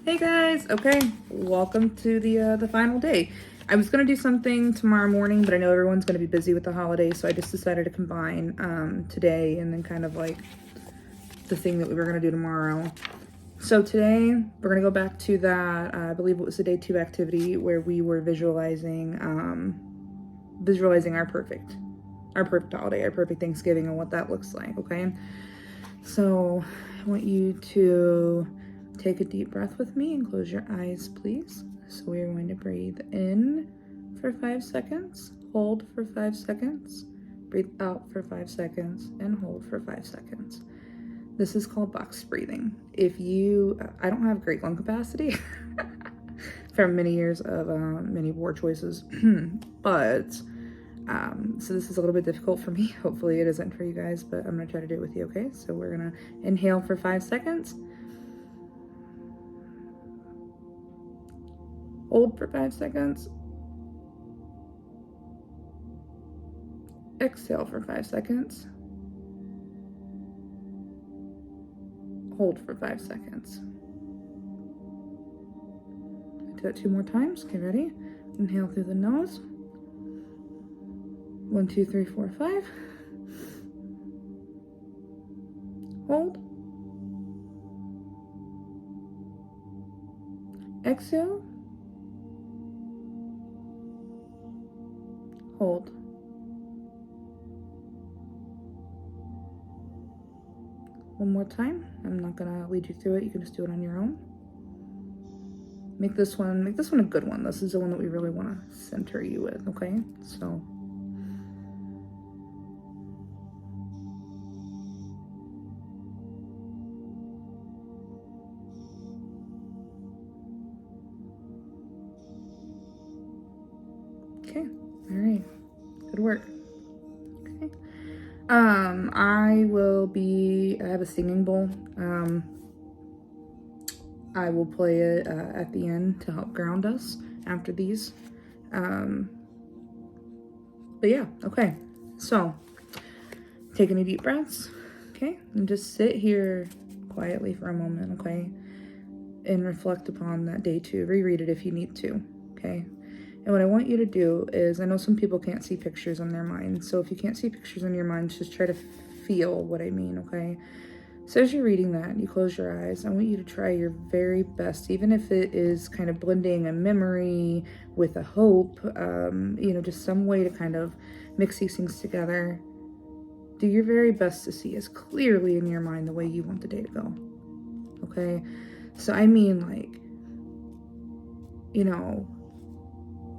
Hey guys, okay, welcome to the final day. I was gonna do something tomorrow morning, but I know everyone's gonna be busy with the holidays, so I just decided to combine today and then kind of like the thing that we were gonna do tomorrow. So today we're gonna go back to that. I believe it was the day 2 activity where we were visualizing our perfect holiday, our perfect Thanksgiving, and what that looks like. Okay, so I want you to take a deep breath with me and close your eyes, please. So we're going to breathe in for 5 seconds, hold for 5 seconds, breathe out for 5 seconds, and hold for 5 seconds. This is called box breathing. I don't have great lung capacity from many years of many war choices, but so this is a little bit difficult for me. Hopefully it isn't for you guys, but I'm gonna try to do it with you, okay? So we're gonna inhale for 5 seconds, hold for 5 seconds, exhale for 5 seconds, hold for 5 seconds. Do that 2 more times. Okay, ready? Inhale through the nose. 1, 2, 3, 4, 5. Hold. Exhale. Hold. One more time. I'm not gonna lead you through it. You can just do it on your own. Make this one a good one. This is the one that we really want to center you with, okay? So okay, all right, good work. Okay, I have a singing bowl. I will play it at the end to help ground us after these. But yeah, okay. So, take any deep breaths, okay? And just sit here quietly for a moment, okay? And reflect upon that day 2. Reread it if you need to, okay? And what I want you to do is, I know some people can't see pictures in their mind, so if you can't see pictures in your mind, just try to feel what I mean, okay? So as you're reading that, you close your eyes. I want you to try your very best, even if it is kind of blending a memory with a hope, just some way to kind of mix these things together. Do your very best to see as clearly in your mind the way you want the day to go, okay? So I mean, like,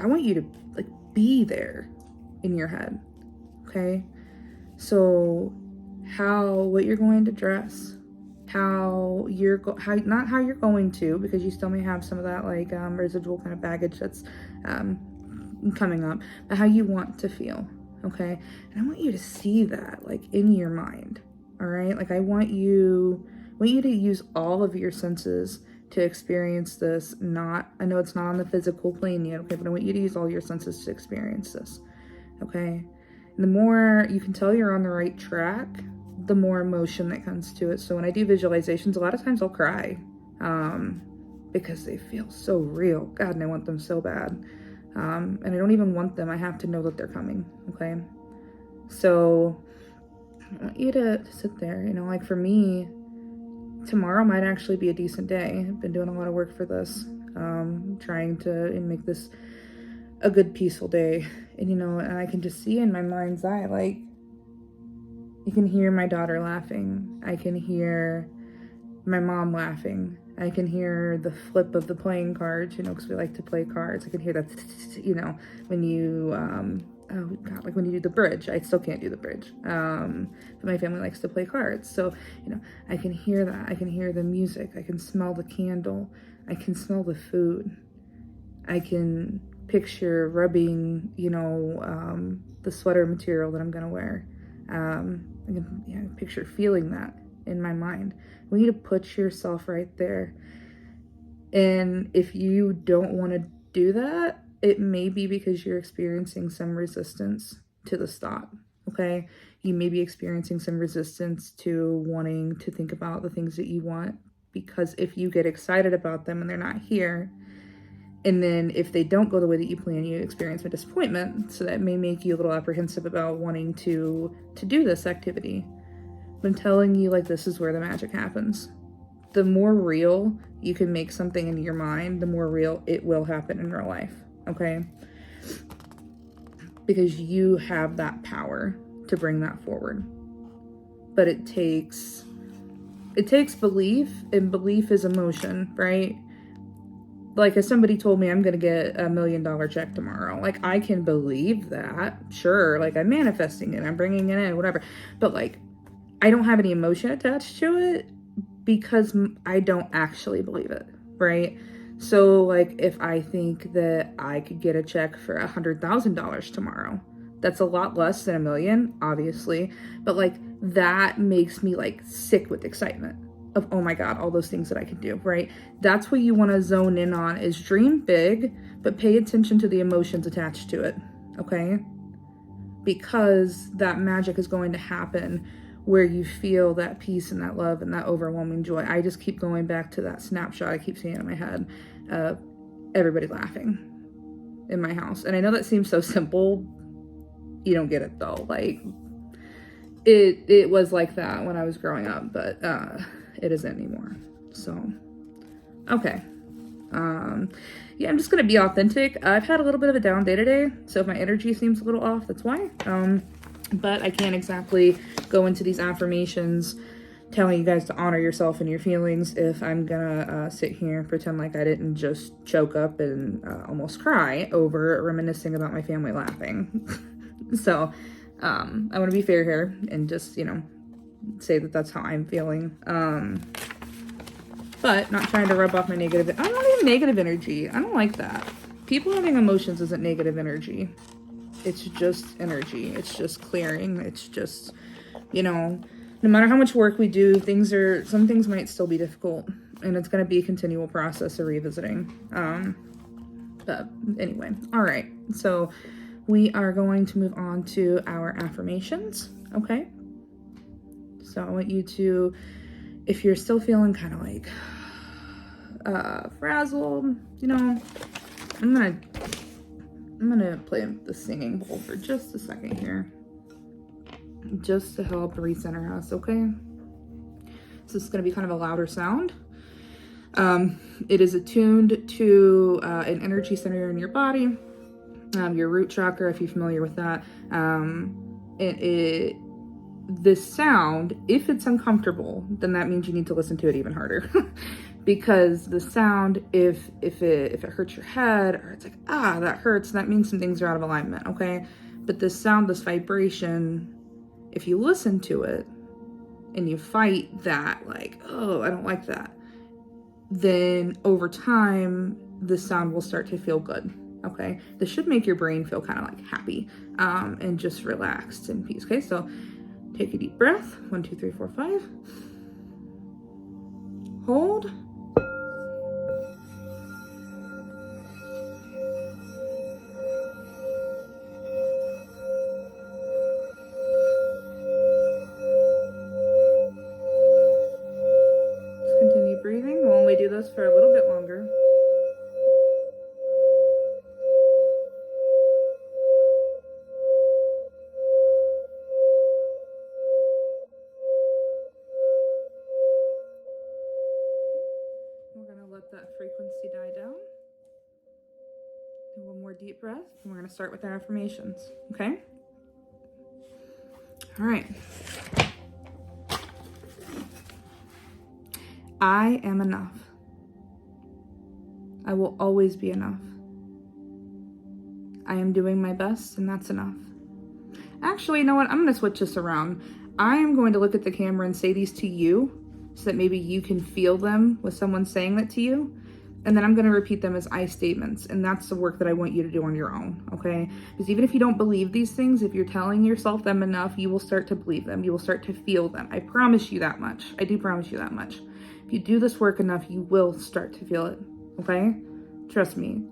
I want you to like be there in your head, okay? So what you're going to dress, not how you're going to, because you still may have some of that like residual kind of baggage that's coming up, but how you want to feel, okay? And I want you to see that like in your mind, all right? Like I want you to use all of your senses to experience this. I know it's not on the physical plane yet, okay, but I want you to use all your senses to experience this, okay? And the more you can tell you're on the right track, the more emotion that comes to it. So when I do visualizations, a lot of times I'll cry because they feel so real. God, and I want them so bad. And I don't even want them. I have to know that they're coming, okay? So I want you to sit there, like for me, tomorrow might actually be a decent day. I've been doing a lot of work for this, trying to make this a good, peaceful day. And I can just see in my mind's eye, like, you can hear my daughter laughing. I can hear my mom laughing. I can hear the flip of the playing cards, because we like to play cards. I can hear that, when you, oh God, like when you do the bridge. I still can't do the bridge. But my family likes to play cards. So, I can hear that. I can hear the music. I can smell the candle. I can smell the food. I can picture rubbing, the sweater material that I'm going to wear. I can picture feeling that in my mind. We need to put yourself right there. And if you don't want to do that, it may be because you're experiencing some resistance to the stop, okay? You may be experiencing some resistance to wanting to think about the things that you want because if you get excited about them and they're not here, and then if they don't go the way that you plan, you experience a disappointment. So that may make you a little apprehensive about wanting to do this activity. But I'm telling you, like, this is where the magic happens. The more real you can make something in your mind, the more real it will happen in real life, okay? Because you have that power to bring that forward. But it takes belief, and belief is emotion, right? Like, if somebody told me I'm gonna get $1 million check tomorrow, like, I can believe that, sure, like, I'm manifesting it, I'm bringing it in, whatever, but like, I don't have any emotion attached to it because I don't actually believe it, right? So like, if I think that I could get a check for $100,000 tomorrow, that's a lot less than $1 million, obviously, but like, that makes me like sick with excitement of, oh my God, all those things that I can do, right? That's what you want to zone in on, is dream big, but pay attention to the emotions attached to it, okay? Because that magic is going to happen where you feel that peace and that love and that overwhelming joy. I just keep going back to that snapshot I keep seeing in my head of everybody laughing in my house. And I know that seems so simple. You don't get it though. Like, it was like that when I was growing up, but it isn't anymore. So, okay. Yeah, I'm just gonna be authentic. I've had a little bit of a down day today, so if my energy seems a little off, that's why. But I can't exactly go into these affirmations telling you guys to honor yourself and your feelings if I'm gonna sit here and pretend like I didn't just choke up and almost cry over reminiscing about my family laughing. So I want to be fair here and just, you know, say that that's how I'm feeling. But not trying to rub off my negative. I don't need negative energy. I don't like that. People having emotions isn't negative energy. It's just energy. It's just clearing. It's just, you know, no matter how much work we do, some things might still be difficult, and it's going to be a continual process of revisiting. But anyway, all right. So we are going to move on to our affirmations. Okay. So I want you to, if you're still feeling kind of like frazzled, you know, I'm gonna play the singing bowl for just a second here, just to help recenter us, okay? So it's gonna be kind of a louder sound. It is attuned to an energy center in your body, your root chakra, if you're familiar with that. This sound, if it's uncomfortable, then that means you need to listen to it even harder. Because the sound, if it hurts your head, or it's like, that hurts, that means some things are out of alignment, okay? But this sound, this vibration, if you listen to it and you fight that, like, oh, I don't like that, then over time, the sound will start to feel good, okay? This should make your brain feel kind of like happy and just relaxed and peace, okay? So take a deep breath. 1, 2, 3, 4, 5. Hold. Just continue breathing. We'll only do this for a little bit longer. We're going to let that frequency die down. And one more deep breath, and we're going to start with our affirmations, okay? All right. I am enough. I will always be enough. I am doing my best, and that's enough. Actually, you know what? I'm going to switch this around. I am going to look at the camera and say these to you so that maybe you can feel them with someone saying that to you. And then I'm going to repeat them as I statements. And that's the work that I want you to do on your own, okay? Because even if you don't believe these things, if you're telling yourself them enough, you will start to believe them. You will start to feel them. I promise you that much. I do promise you that much. If you do this work enough, you will start to feel it, okay? Trust me.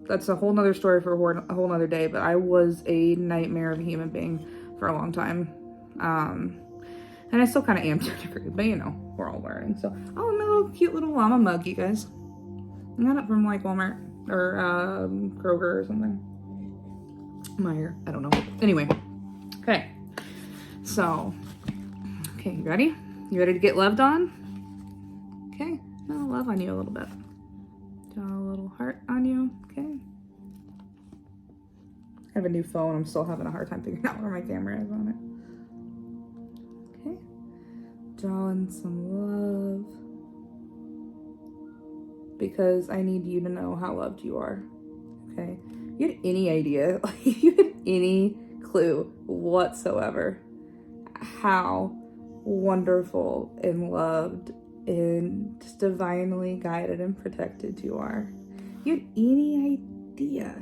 That's a whole nother story for a whole nother day, but I was a nightmare of a human being for a long time. And I still kind of am to a degree, but you know. we're all learning. So, oh, my little cute little llama mug, you guys. I got it from like Walmart or Kroger or something. Meyer, I don't know. Anyway, okay. So, okay, you ready? You ready to get loved on? Okay, I'll love on you a little bit. Draw a little heart on you, okay? I have a new phone. I'm still having a hard time figuring out where my camera is on it. Okay. Drawing some love. Because I need you to know how loved you are. Okay? If you had any idea, like if you had any clue whatsoever how wonderful and loved and just divinely guided and protected you are. If you had any idea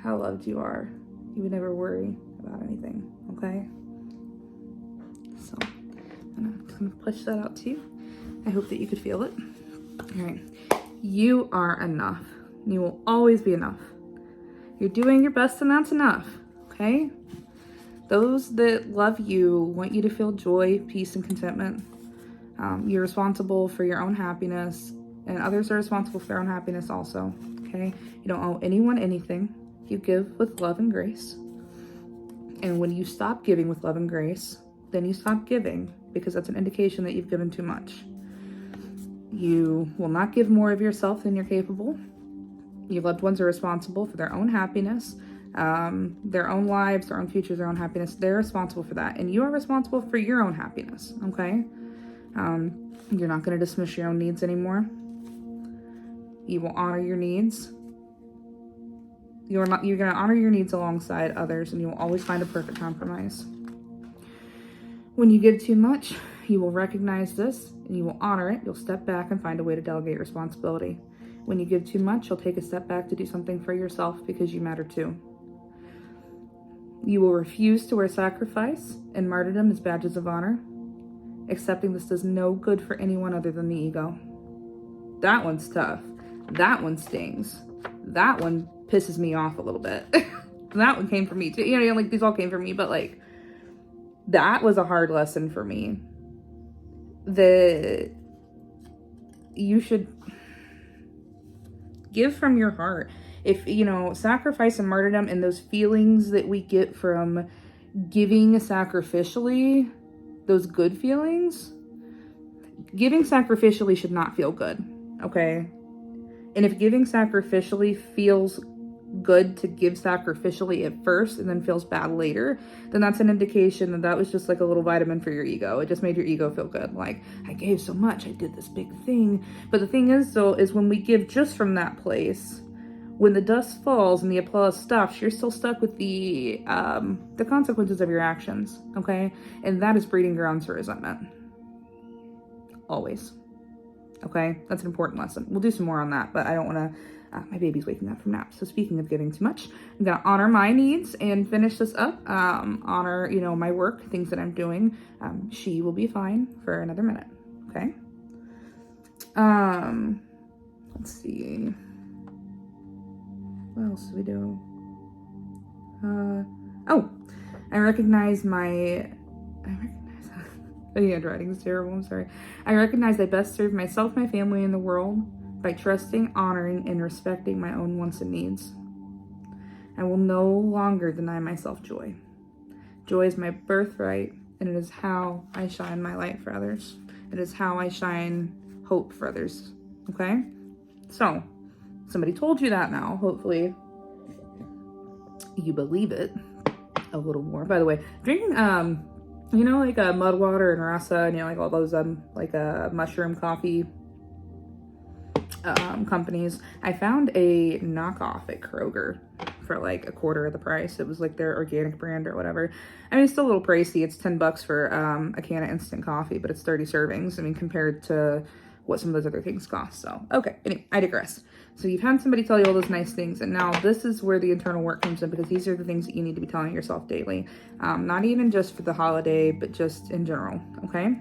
how loved you are, you would never worry about anything, okay? So I'm just gonna push that out to you. I hope that you could feel it. All right, you are enough. You will always be enough. You're doing your best and that's enough, okay? Those that love you want you to feel joy, peace, and contentment. You're responsible for your own happiness, and others are responsible for their own happiness also, okay? You don't owe anyone anything. You give with love and grace. And when you stop giving with love and grace, then you stop giving, because that's an indication that you've given too much. You will not give more of yourself than you're capable. Your loved ones are responsible for their own happiness, their own lives, their own futures, their own happiness. They're responsible for that. And you are responsible for your own happiness, okay? You're not going to dismiss your own needs anymore. You will honor your needs. You're going to honor your needs alongside others, and you will always find a perfect compromise. When you give too much, you will recognize this, and you will honor it. You'll step back and find a way to delegate responsibility. When you give too much, you'll take a step back to do something for yourself because you matter too. You will refuse to wear sacrifice and martyrdom as badges of honor. Accepting this does no good for anyone other than the ego. That one's tough. That one stings. That one pisses me off a little bit. That one came from me too. You know, like these all came from me, but like that was a hard lesson for me. That you should give from your heart. If, you know, sacrifice and martyrdom and those feelings that we get from giving sacrificially, those good feelings, giving sacrificially should not feel good, okay? And if giving sacrificially feels good to give sacrificially at first and then feels bad later, then that's an indication that that was just like a little vitamin for your ego. It just made your ego feel good. Like, I gave so much, I did this big thing. But the thing is, though, is when we give just from that place, when the dust falls and the applause stops, you're still stuck with the consequences of your actions, okay? And that is breeding grounds for resentment. Always. Okay? That's an important lesson. We'll do some more on that, but I don't want to... my baby's waking up from nap. So speaking of giving too much, I'm going to honor my needs and finish this up. Honor, you know, my work, things that I'm doing. She will be fine for another minute. Okay? Let's see. What else do we do? I recognize the handwriting is terrible, I'm sorry. I recognize I best serve myself, my family, and the world by trusting, honoring, and respecting my own wants and needs. I will no longer deny myself joy. Joy is my birthright, and it is how I shine my light for others. It is how I shine hope for others, okay? So, somebody told you that now. Hopefully, you believe it a little more. By the way, drinking, you know, like mud water and rasa, and you know, like all those mushroom coffee companies. I found a knockoff at Kroger for like a quarter of the price. It was like their organic brand or whatever. I mean, it's still a little pricey. It's $10 for a can of instant coffee, but it's 30 servings. I mean, compared to what some of those other things cost. So, okay, anyway, I digress. So you've had somebody tell you all those nice things, and now this is where the internal work comes in, because these are the things that you need to be telling yourself daily. Not even just for the holiday, but just in general, okay?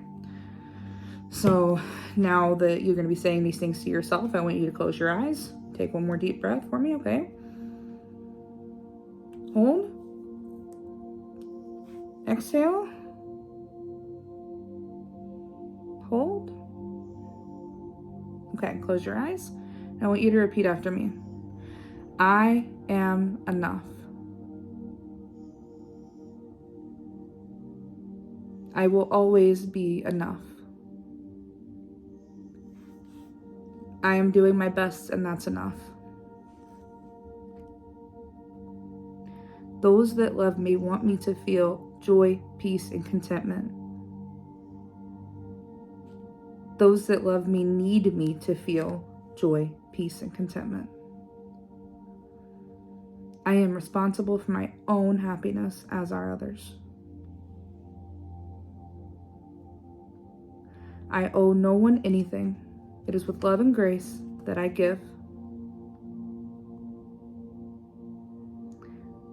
So now that you're going to be saying these things to yourself, I want you to close your eyes. Take one more deep breath for me, okay? Hold. Exhale. hold. Okay, close your eyes. I want you to repeat after me. I am enough. I will always be enough. I am doing my best, and that's enough. Those that love me want me to feel joy, peace, and contentment. Those that love me need me to feel joy, peace, and contentment. I am responsible for my own happiness, as are others. I owe no one anything. It is with love and grace that I give.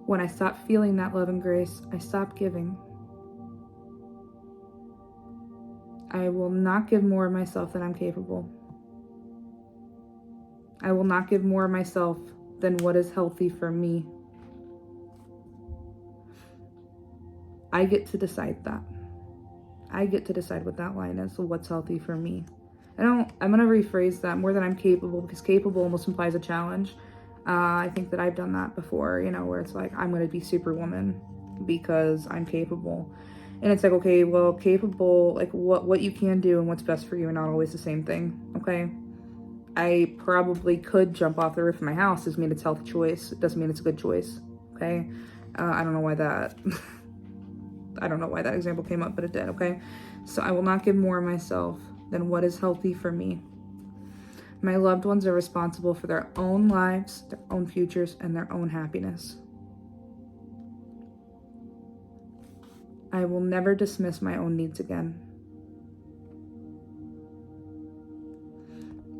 When I stop feeling that love and grace, I stop giving. I will not give more of myself than I'm capable. I will not give more of myself than what is healthy for me. I get to decide that. I get to decide what that line is, what's healthy for me. I'm going to rephrase that more than I'm capable, because capable almost implies a challenge. I think that I've done that before, where it's like, I'm going to be superwoman because I'm capable. And it's like, okay, well, capable, like what you can do and what's best for you are not always the same thing, okay? I probably could jump off the roof of my house. Doesn't mean it's a healthy choice. It doesn't mean it's a good choice, okay? I don't know why that... I don't know why that example came up, but it did, okay? So I will not give more of myself than what is healthy for me. My loved ones are responsible for their own lives, their own futures, and their own happiness. I will never dismiss my own needs again.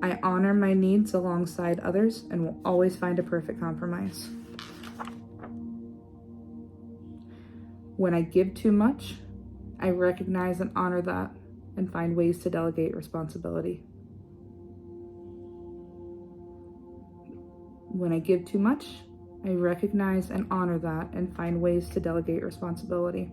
I honor my needs alongside others and will always find a perfect compromise. When I give too much, I recognize and honor that and find ways to delegate responsibility. When I give too much, I recognize and honor that and find ways to delegate responsibility.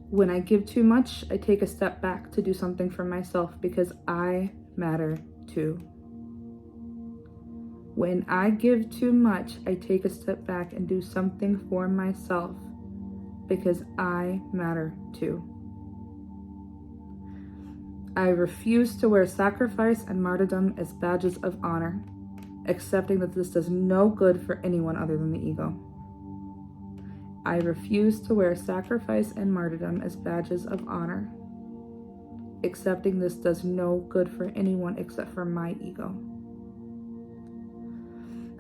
When I give too much, I take a step back to do something for myself because I matter too. When I give too much, I take a step back and do something for myself because I matter too. I refuse to wear sacrifice and martyrdom as badges of honor, accepting that this does no good for anyone other than the ego. I refuse to wear sacrifice and martyrdom as badges of honor, accepting this does no good for anyone except for my ego.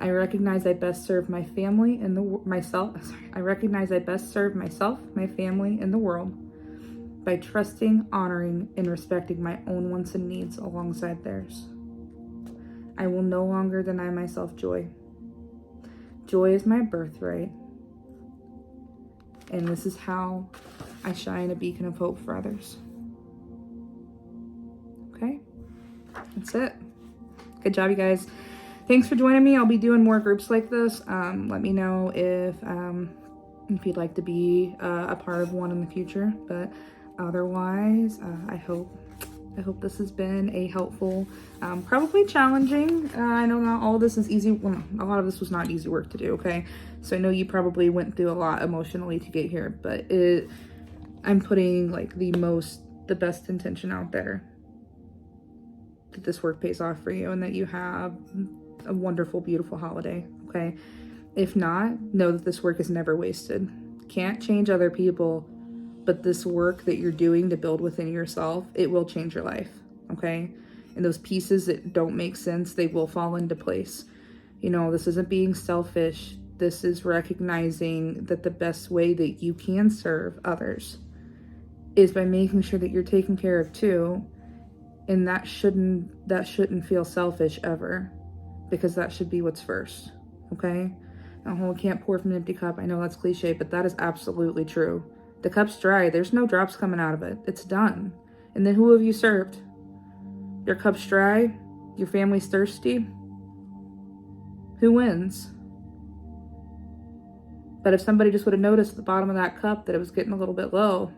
I recognize I best serve my family and myself. I recognize I best serve myself, my family, and the world by trusting, honoring, and respecting my own wants and needs alongside theirs. I will no longer deny myself joy. Joy is my birthright, and this is how I shine a beacon of hope for others. Okay, that's it. Good job, you guys. Thanks for joining me. I'll be doing more groups like this. Let me know if you'd like to be a part of one in the future. But otherwise, I hope this has been a helpful, probably challenging. I know not all of this is easy. Well, a lot of this was not easy work to do, okay? So I know you probably went through a lot emotionally to get here, but I'm putting like the best intention out there that this work pays off for you and that you have a wonderful, beautiful holiday, okay? If not, know that this work is never wasted. Can't change other people, but this work that you're doing to build within yourself, it will change your life, okay? And those pieces that don't make sense, they will fall into place. This isn't being selfish. This is recognizing that the best way that you can serve others is by making sure that you're taken care of too. And that shouldn't feel selfish ever, because that should be what's first, okay? Oh, can't pour from an empty cup. I know that's cliche, but that is absolutely true. The cup's dry. There's no drops coming out of it. It's done. And then who have you served? Your cup's dry? Your family's thirsty? Who wins? But if somebody just would have noticed at the bottom of that cup that it was getting a little bit low,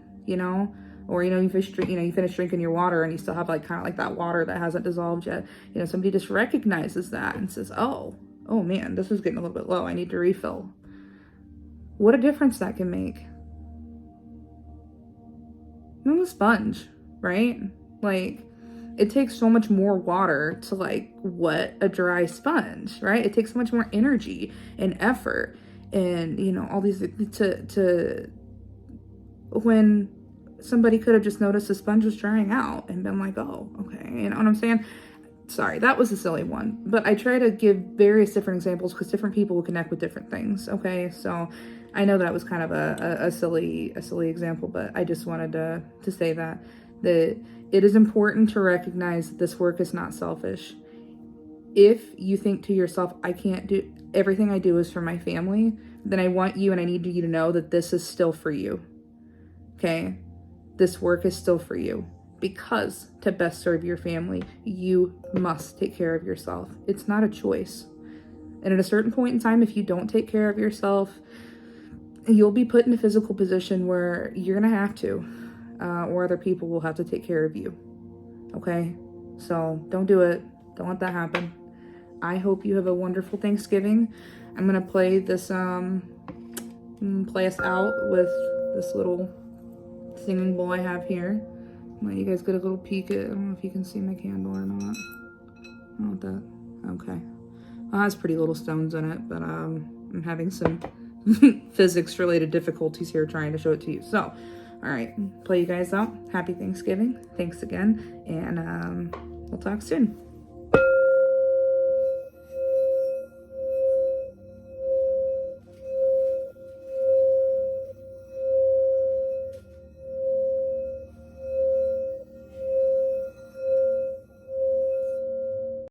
Or, you finish drinking your water and you still have like kind of like that water that hasn't dissolved yet. Somebody just recognizes that and says, oh man, this is getting a little bit low. I need to refill. What a difference that can make. I'm a sponge, right? Like, it takes so much more water to like wet a dry sponge, right? It takes so much more energy and effort and, all these to when somebody could have just noticed the sponge was drying out and been like, oh, okay. You know what I'm saying? Sorry, that was a silly one, but I try to give various different examples because different people will connect with different things. Okay, so I know that was kind of a silly example, but I just wanted to say that it is important to recognize that this work is not selfish. If you think to yourself, I can't do everything I do is for my family, then I want you and I need you to know that this is still for you. Okay, this work is still for you. Because to best serve your family, you must take care of yourself. It's not a choice. And at a certain point in time, if you don't take care of yourself, you'll be put in a physical position where you're going to have to, or other people will have to take care of you. Okay? So don't do it. Don't let that happen. I hope you have a wonderful Thanksgiving. I'm going to play this, play us out with this little singing bowl I have here. Let you guys get a little peek at, I don't know if you can see my candle or not. I want that. Okay. Well, it has pretty little stones in it, but I'm having some physics related difficulties here trying to show it to you. So, all right, play you guys out. Happy Thanksgiving. Thanks again, and we'll talk soon.